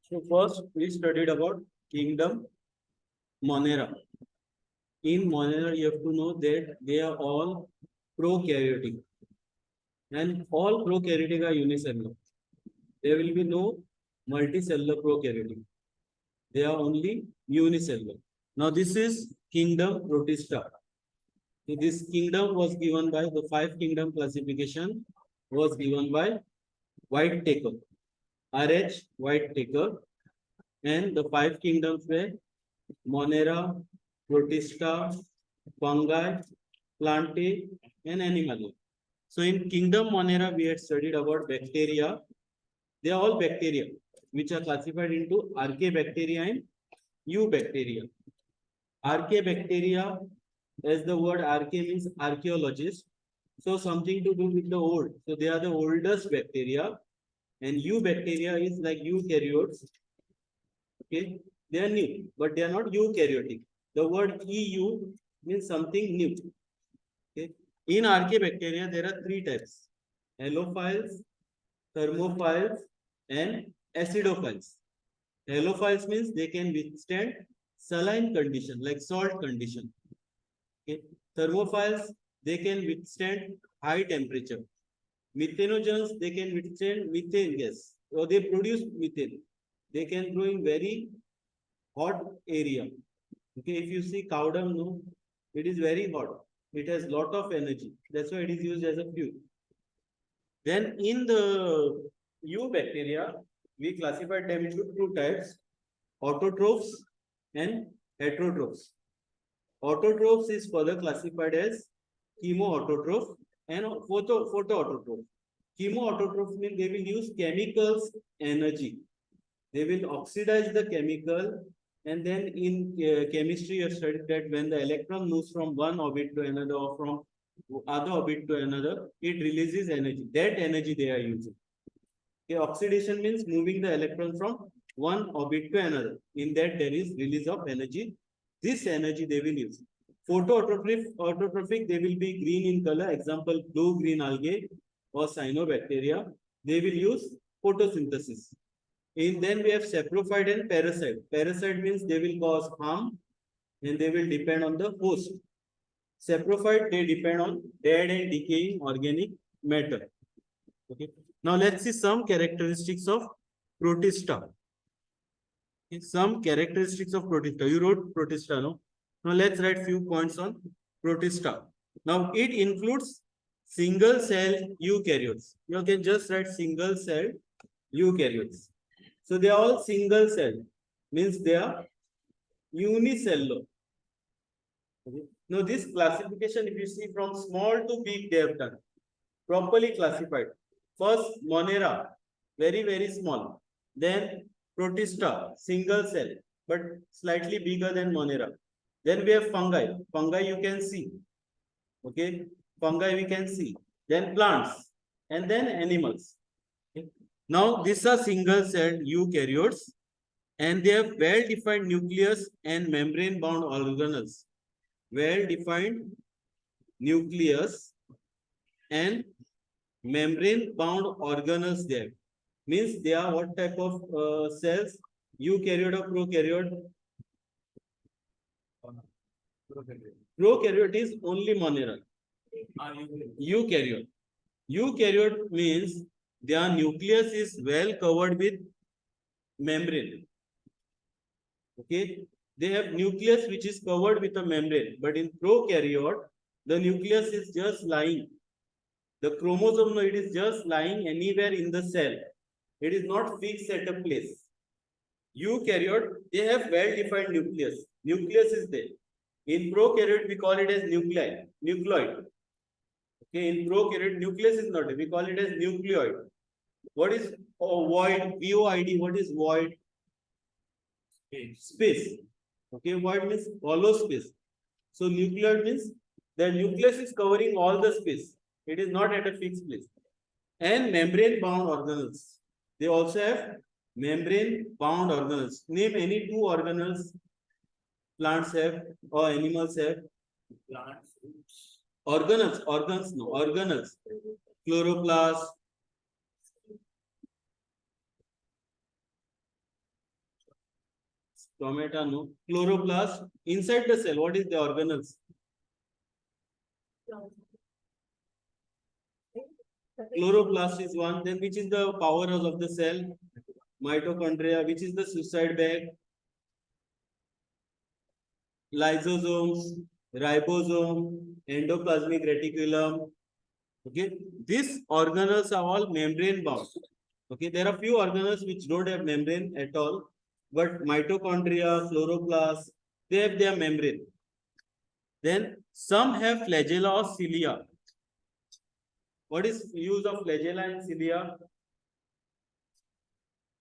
So first we studied about kingdom Monera. In Monera, you have to know that they are all prokaryotic, and all prokaryotic are unicellular. There will be no multicellular prokaryotic. They are only unicellular. Now this is kingdom Protista. So this kingdom was given by the 5 kingdom classification was given by Whitaker, R.H. Whitaker, and the 5 kingdoms were Monera, Protista, fungi, plantae, and animal. So in kingdom Monera, we had studied about bacteria. They are all bacteria, which are classified into Archaebacteria and Eubacteria. Archaebacteria, as the word archae means archaeologist, so something to do with the old. So they are the oldest bacteria, and Eubacteria is like eukaryotes. Okay, they are new, but they are not eukaryotic. The word EU means something new. Okay, in Archaebacteria there are 3 types: halophiles, thermophiles, and acidophiles. Halophiles means they can withstand saline condition like salt condition. Okay. Thermophiles, they can withstand high temperature. Methanogens, they can withstand methane gas, or they produce methane. They can grow in very hot area. Okay, if you see cow dung, no, it is very hot. It has lot of energy. That's why it is used as a fuel. Then in the eubacteria, we classified them into 2 types: autotrophs and heterotrophs. Autotrophs is further classified as chemoautotroph and photoautotroph. Chemoautotroph means they will use chemicals energy. They will oxidize the chemical, and then in chemistry you have studied that when the electron moves from one orbit to another or from other orbit to another, it releases energy. That energy they are using. Okay, oxidation means moving the electron from one orbit to another. In that there is release of energy. This energy they will use. Autotrophic, they will be green in color. Example, blue-green algae or cyanobacteria. They will use photosynthesis. And then we have saprophyte and parasite. Parasite means they will cause harm and they will depend on the host. Saprophyte, they depend on dead and decaying organic matter. Okay. Now let's see some characteristics of Protista. Okay. Some characteristics of Protista. You wrote Protista, no? Now let's write few points on Protista. Now it includes single cell eukaryotes. You can just write single cell eukaryotes. So they are all single cell, means they are unicellular. Okay. Now this classification, if you see from small to big, they have done properly classified. First, Monera, very small. Then Protista, single cell, but slightly bigger than Monera. Then we have fungi. Fungi you can see. Okay, fungi we can see. Then plants, and then animals. Okay. Now these are single-celled eukaryotes, and they have well-defined nucleus and membrane-bound organelles. Well-defined nucleus and membrane-bound organelles there. Means they are what type of cells? Eukaryote or prokaryote? Prokaryote is only Monera. Eukaryote. Eukaryote means their nucleus is well covered with membrane. Okay, they have nucleus which is covered with a membrane, but in prokaryote, the nucleus is just lying. The chromosome, it is just lying anywhere in the cell. It is not fixed at a place. Eukaryote, they have well-defined nucleus. Nucleus is there. In prokaryote, we call it as nucleoid. Okay, in prokaryote, nucleus is not there. We call it as nucleoid. What is void? VOID. What is void? Space. Okay, void means hollow space. So nucleoid means the nucleus is covering all the space. It is not at a fixed place. And membrane-bound organelles. They also have membrane-bound organelles. Name any 2 organelles plants have or animals have. Plants. Organelles. Chloroplast. Stomata, no. Chloroplast. Inside the cell, what is the organelles? Chloroplast is one. Then which is the powerhouse of the cell? Mitochondria. Which is the suicide bag? Lysosomes, ribosome, endoplasmic reticulum. Okay, these organelles are all membrane bound. Okay, there are few organelles which don't have membrane at all, but mitochondria, chloroplast, they have their membrane. Then some have flagella or cilia. What is use of flagella and cilia?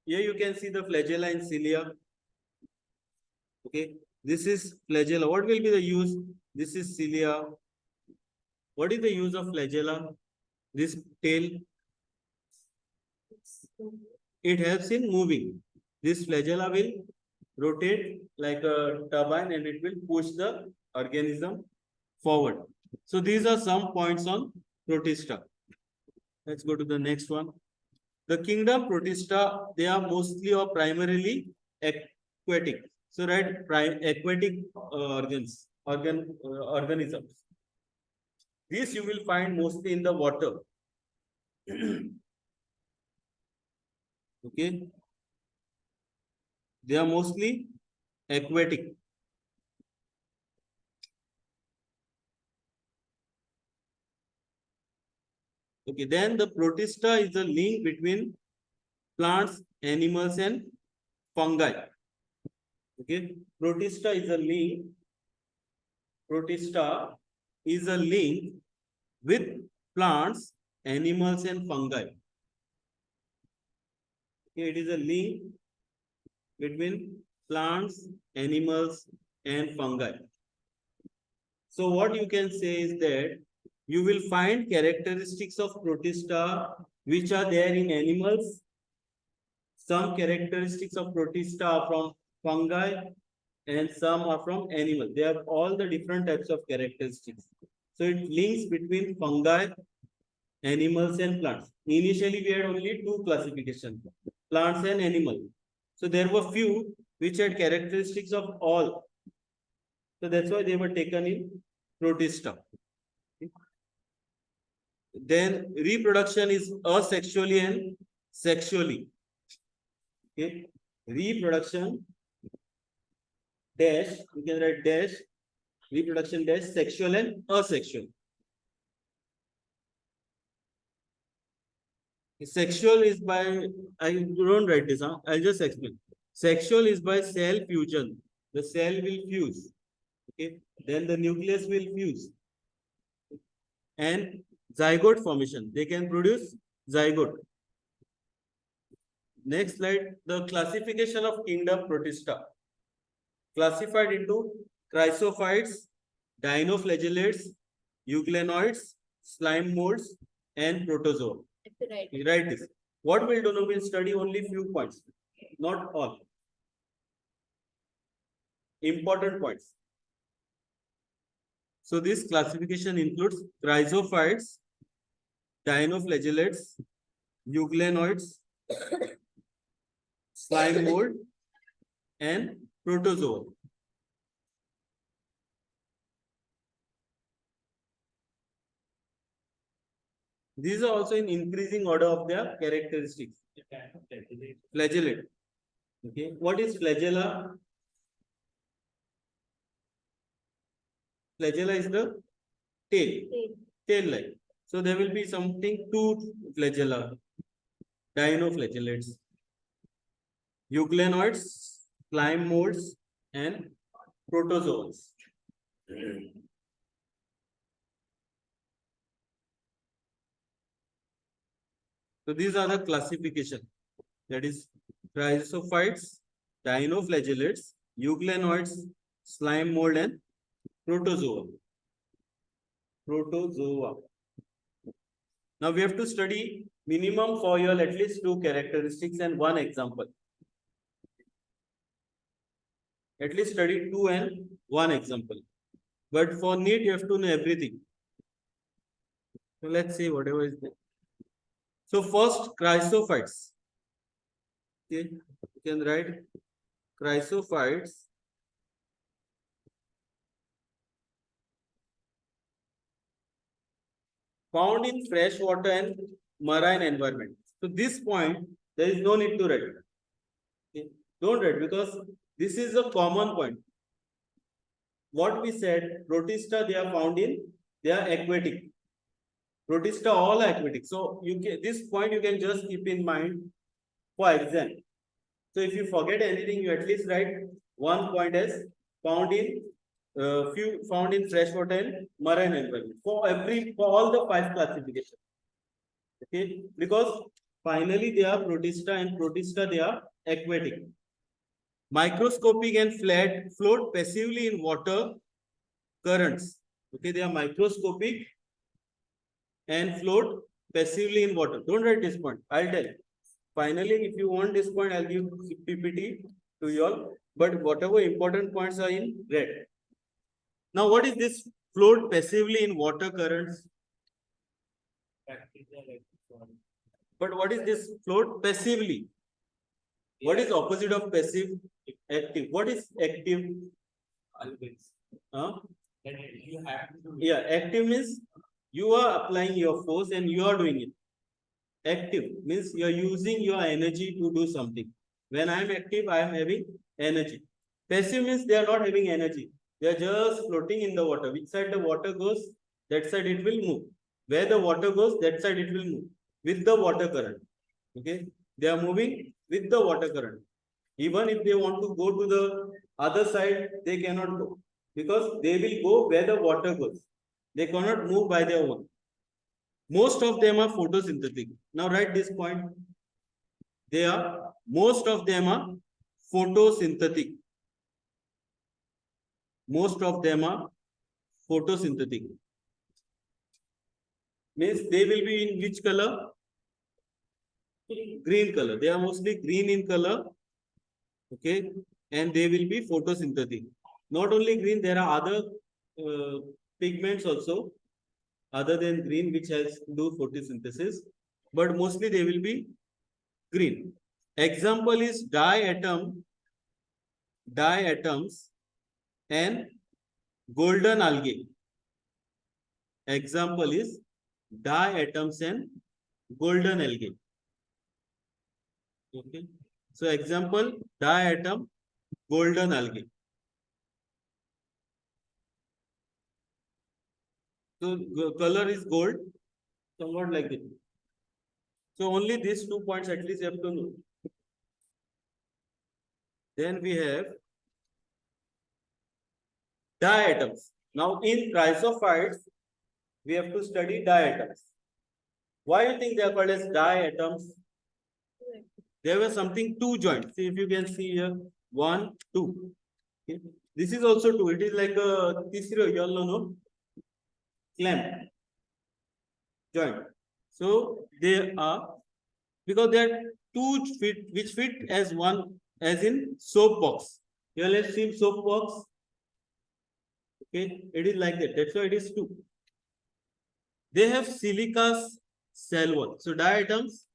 Here you can see the flagella and cilia. Okay, this is flagella. What will be the use? This is cilia. What is the use of flagella? This tail. It helps in moving. This flagella will rotate like a turbine and it will push the organism forward. So these are some points on Protista. Let's go to the next one. The kingdom Protista, they are mostly or primarily aquatic. So aquatic organisms. These you will find mostly in the water. Okay. They are mostly aquatic. Okay, then the Protista is a link between plants, animals, and fungi. Okay, Protista is a link. Protista is a link with plants, animals, and fungi. Okay, it is a link between plants, animals, and fungi. So what you can say is that you will find characteristics of Protista which are there in animals. Some characteristics of Protista are from fungi and some are from animals. They have all the different types of characteristics. So it links between fungi, animals, and plants. Initially, we had only two classifications, plants and animals. So there were few which had characteristics of all. So that's why they were taken in Protista. Then reproduction is asexually and sexually. Okay, reproduction dash, you can write dash, reproduction dash, sexual and asexual. Sexual is by, I don't write this, huh? I'll just explain. Sexual is by cell fusion. The cell will fuse. Okay, then the nucleus will fuse. And zygote formation. They can produce zygote. Next slide, the classification of kingdom Protista. Classified into chrysophytes, dinoflagellates, euglenoids, slime molds, and protozoa. You write this. What we'll do now, we'll study only few points, not all. Important points. So this classification includes chrysophytes, dinoflagellates, euglenoids, slime mold, and protozoa. These are also in increasing order of their characteristics. Flagellate. Okay, what is flagella? Flagella is the tail like. So there will be something two flagella, dinoflagellates, euglenoids, slime molds, and protozoans. So these are the classification. That is chrysophytes, dinoflagellates, euglenoids, slime mold, and protozoa. Now we have to study minimum for your at least two characteristics and one example. At least study two and one example. But for NEET, you have to know everything. So let's see whatever is there. So first, chrysophytes. Okay, you can write Chrysophytes found in freshwater and marine environment. So this point, there is no need to write. Okay? Don't write because this is a common point. What we said, Protista, they are found in, they are aquatic. Protista all are aquatic. So you can, this point you can just keep in mind for exam. So if you forget anything, you at least write one point as found in found in freshwater and marine environment for all the 5 classifications. Okay, because finally they are Protista and Protista they are aquatic. Microscopic and flat float passively in water currents. Okay, they are microscopic and float passively in water. Don't write this point. I'll tell. Finally, if you want this point, I'll give PPT to you all. But whatever important points are in red. Now, what is this float passively in water currents? But what is this float passively? What is opposite of passive? Active. What is active? Always. Huh? You have to do it. Yeah, active means you are applying your force and you are doing it. Active means you are using your energy to do something. When I am active, I am having energy. Passive means they are not having energy. They are just floating in the water. Which side the water goes, that side it will move. Where the water goes, that side it will move. With the water current. Okay. They are moving with the water current. Even if they want to go to the other side, they cannot go. Because they will go where the water goes. They cannot move by their own. Most of them are photosynthetic. Now write this point. Most of them are photosynthetic. Most of them are photosynthetic. Means they will be in which color? Green color. They are mostly green in color. Okay. And they will be photosynthetic. Not only green, there are other pigments also other than green which has to do photosynthesis. But mostly they will be green. Example is diatoms and golden algae. Example is diatoms and golden algae. Okay. So example, diatom, golden algae. So color is gold, somewhat like this. So only these 2 points at least you have to know. Then we have diatoms. Now in chrysophytes, we have to study diatoms. Why do you think they are called as diatoms? There were something 2 joints. See if you can see here, 1, 2. Okay. This is also 2. It is like a tisro, you all know, no? Clamp joint. So they are, because there are 2 which fit as one, as in soap box. You all have seen soap box. Okay, it is like that. That's why it is 2. They have silica cell wall. So diatoms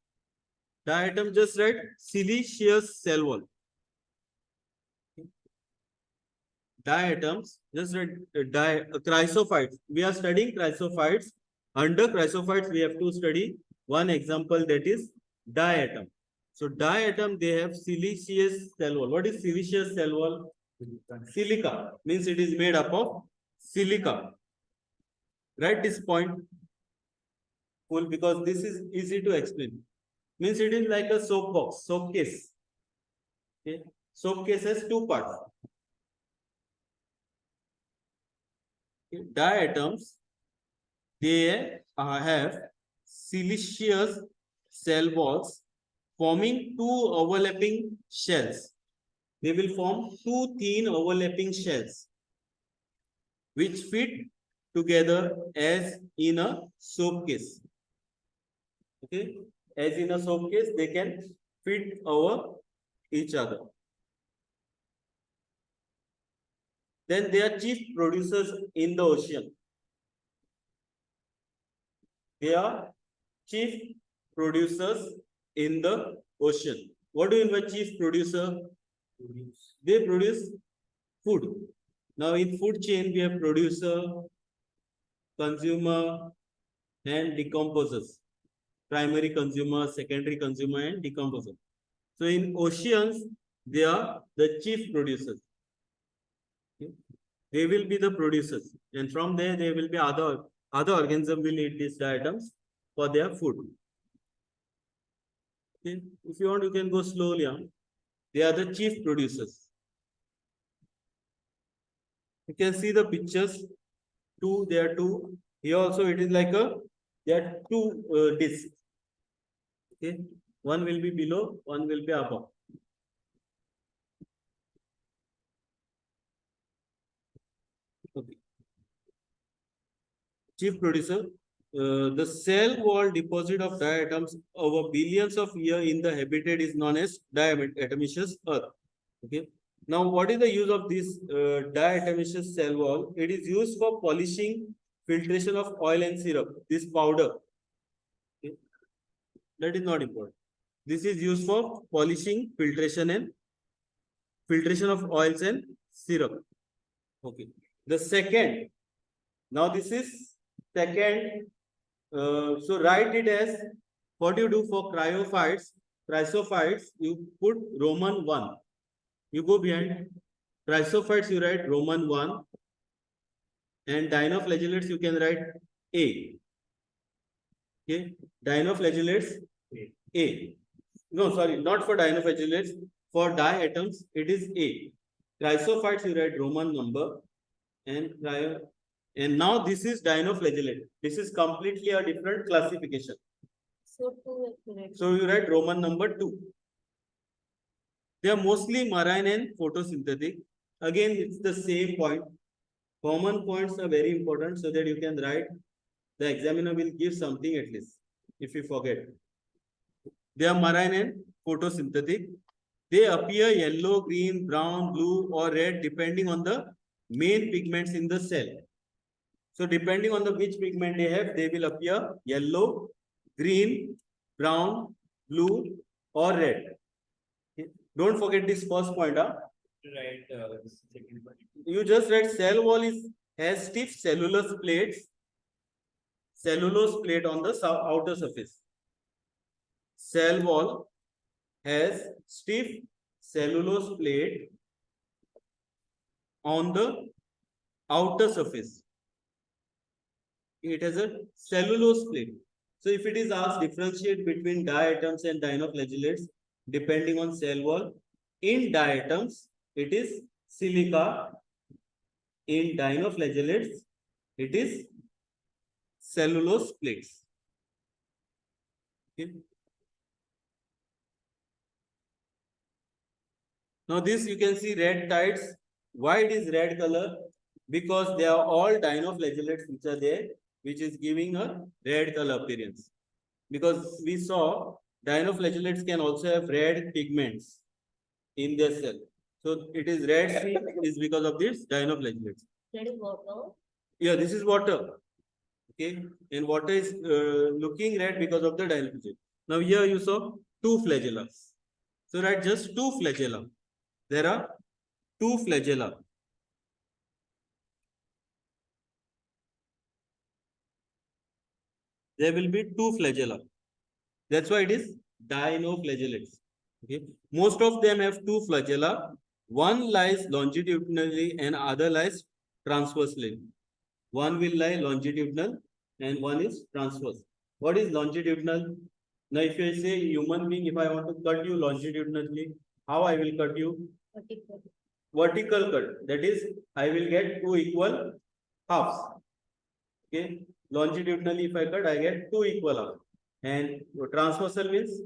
just write siliceous cell wall. Diatoms just write chrysophytes. We are studying chrysophytes. Under chrysophytes, we have to study one example, that is diatom. So diatom, they have siliceous cell wall. What is siliceous cell wall? Silica means it is made up of silica. Write this point full because this is easy to explain. Means it is like a soap box, soap case. Okay. Soap case has 2 parts. Okay. Diatoms, they have siliceous cell walls forming 2 overlapping shells. They will form 2 thin overlapping shells which fit together as in a soap case. Okay, as in a soap case, they can fit over each other. Then they are chief producers in the ocean. They are chief producers in the ocean. What do you mean by chief producer? They produce food. Now in food chain, we have producer, consumer, and decomposers. Primary consumer, secondary consumer, and decomposer. So in oceans, they are the chief producers. Okay. They will be the producers, and from there will be other organisms will eat these items for their food. Okay. If you want, you can go slowly on. They are the chief producers. You can see the pictures. Two, there are two. Here also it is like there are two discs. Okay, one will be below, one will be above. Okay. Chief producer, the cell wall deposit of diatoms over billions of years in the habitat is known as diatomaceous earth. Okay. Now, what is the use of this diatomaceous cell wall? It is used for polishing, filtration of oil and syrup. This powder. Okay. That is not important. This is used for polishing, filtration of oils and syrup. Okay. The second. Now this is second. So write it as what you do for cryophytes. Chrysophytes, you put Roman 1. You go behind. Chrysophytes, you write Roman 1. And dinoflagellates, you can write A. Okay. Dinoflagellates, A. No, sorry, not for dinoflagellates. For diatoms, it is A. Chrysophytes, you write Roman number. And now this is dinoflagellate. This is completely a different classification. So you write Roman number 2. They are mostly marine and photosynthetic. Again, it's the same point. Common points are very important so that you can write. The examiner will give something at least, if you forget. They are marine and photosynthetic. They appear yellow, green, brown, blue, or red depending on the main pigments in the cell. So depending on the which pigment they have, they will appear yellow, green, brown, blue, or red. Okay. Don't forget this first point. Right. Second point. You just write cell wall has stiff cellulose plates. Cellulose plate on the outer surface. Cell wall has stiff cellulose plate on the outer surface. It has a cellulose plate. So if it is asked differentiate between diatoms and dinoflagellates depending on cell wall, in diatoms it is silica. In dinoflagellates it is cellulose plates. Okay. Now this you can see red tides. Why it is red color? Because they are all dinoflagellates which are there, which is giving a red color appearance. Because we saw dinoflagellates can also have red pigments in their cell. So it is red is because of this dinoflagellates. That is water. Yeah, this is water. Okay, and water is looking red because of the dinoflagellate. Now here you saw two flagella. So write just two flagella. There are two flagella. There will be two flagella. That's why it is dinoflagellates. Okay. Most of them have two flagella. One lies longitudinally and other lies transversely. One will lie longitudinal and one is transverse. What is longitudinal? Now, if I say human being, if I want to cut you longitudinally, how I will cut you? Vertical. Vertical cut. That is, I will get two equal halves. Okay. Longitudinally, if I cut, I get two equal halves. And transversal means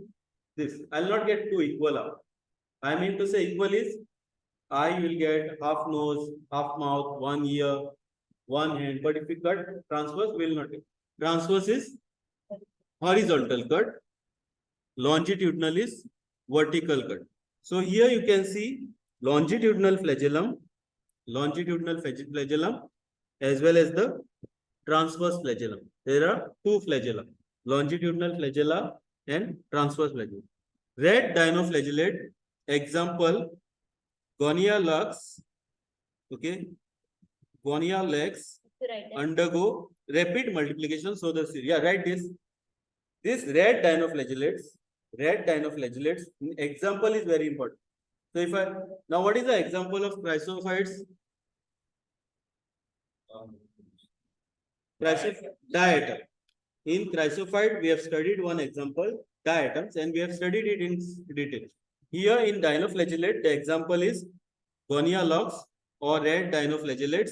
this. I will not get two equal halves. I mean to say equal is I will get half nose, half mouth, one ear, one hand. But if we cut transverse, we will not get. Transverse is horizontal cut. Longitudinal is vertical cut. So here you can see longitudinal flagellum as well as the transverse flagellum. There are two flagella, longitudinal flagella and transverse flagella. Red dinoflagellate, example, Gonia lux, okay, Gonia legs undergo rapid multiplication. So the write this. This red dinoflagellates example is very important. So if I now what is the example of chrysophytes? Diatom. In chrysophyte, we have studied one example, diatoms, and we have studied it in detail. Here in dinoflagellate, the example is Gonia lux or red dinoflagellates.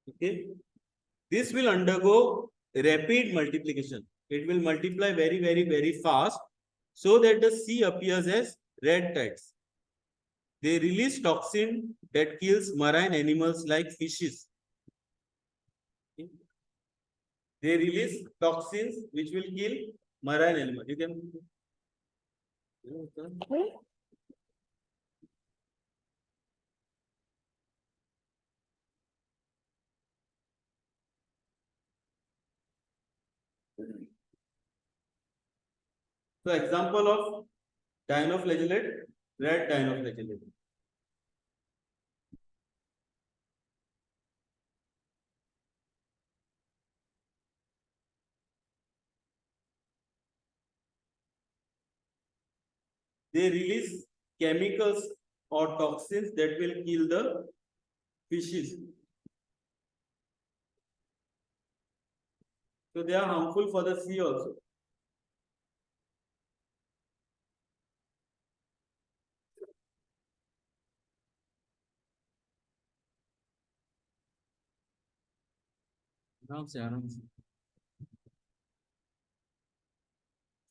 Okay, this will undergo rapid multiplication. It will multiply very fast, so that the sea appears as red tides. They release toxin that kills marine animals like fishes. Okay. They release toxins which will kill marine animals. You can. So example of dinoflagellate, red dinoflagellate. They release chemicals or toxins that will kill the fishes. So they are harmful for the sea also.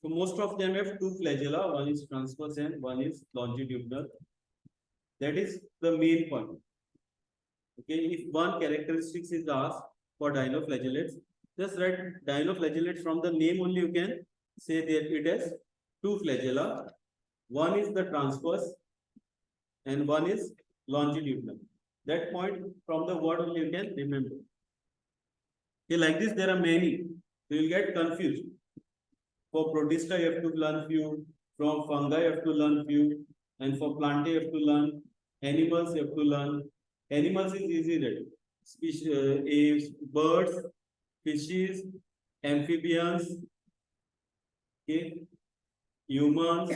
So most of them have two flagella, one is transverse and one is longitudinal. That is the main point. Okay, if one characteristics is asked for dinoflagellates, just write dinoflagellates from the name only you can say that it has two flagella. One is the transverse and one is longitudinal. That point from the word only you can remember. Okay, like this there are many. So you'll get confused. For protista you have to learn few, from fungi you have to learn few, and for plantae you have to learn, animals you have to learn. Animals is easy, right? Species, birds, fishes, amphibians, okay, humans,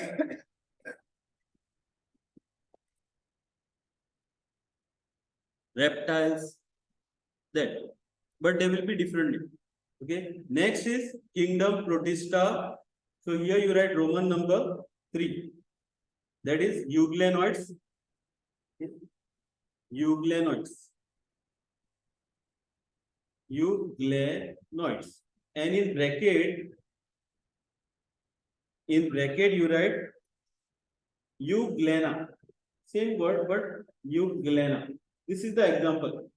reptiles, that. But they will be differently. Okay. Next is kingdom protista. So here you write Roman number 3. That is euglenoids. Euglenoids. Euglenoids. And in bracket you write euglena. Same word but euglena. This is the example.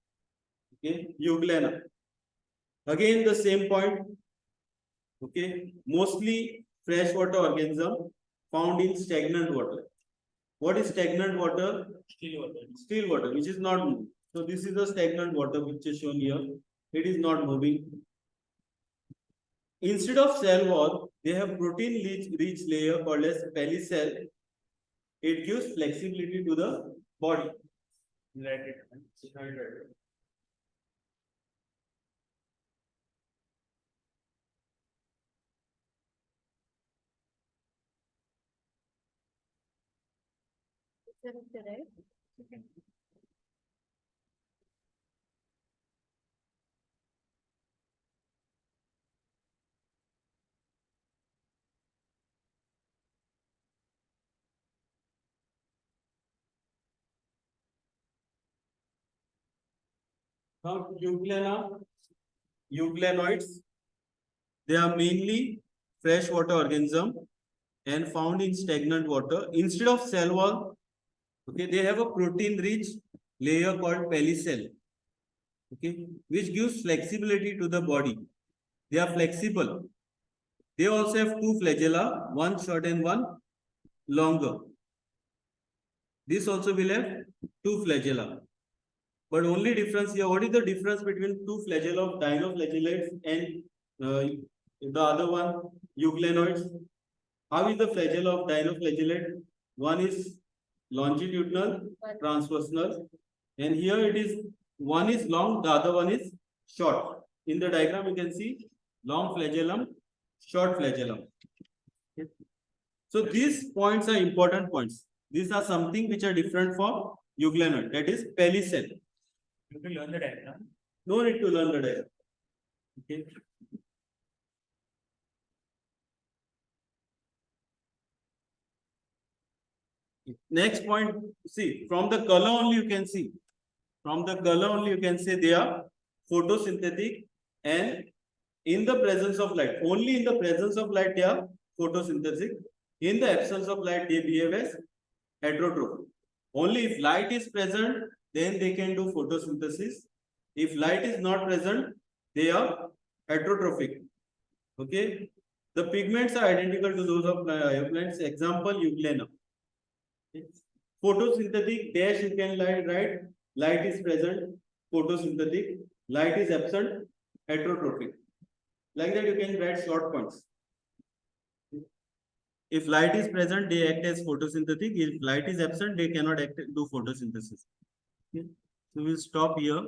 Okay, euglena. Again the same point. Okay, mostly freshwater organism found in stagnant water. What is stagnant water? Still water. Still water, which is not moving. So this is the stagnant water which is shown here. It is not moving. Instead of cell wall, they have protein-rich layer called as pellicell. It gives flexibility to the body. Now, euglenoids, they are mainly freshwater organism and found in stagnant water. Instead of cell wall, okay, they have a protein-rich layer called pellicell, okay, which gives flexibility to the body. They are flexible. They also have two flagella, one short and one longer. This also will have two flagella. But only difference here, what is the difference between two flagella of dinoflagellates and the other one, euglenoids? How is the flagella of dinoflagellate? One is longitudinal, transverse, and here it is, one is long, the other one is short. In the diagram you can see long flagellum, short flagellum. So these points are important points. These are something which are different for euglenoid, that is palisade. You can learn the diagram. No need to learn the diagram. Okay. Next point, see, from the color only you can see. From the color only you can say they are photosynthetic, and in the presence of light, only in the presence of light they are photosynthetic. In the absence of light they behave as heterotrophic. Only if light is present, then they can do photosynthesis. If light is not present, they are heterotrophic. Okay. The pigments are identical to those of plants. Example, euglena. Photosynthetic dash you can write, light is present, photosynthetic, light is absent, heterotrophic. Like that you can write short points. If light is present, they act as photosynthetic. If light is absent, they cannot do photosynthesis. Okay. So we'll stop here.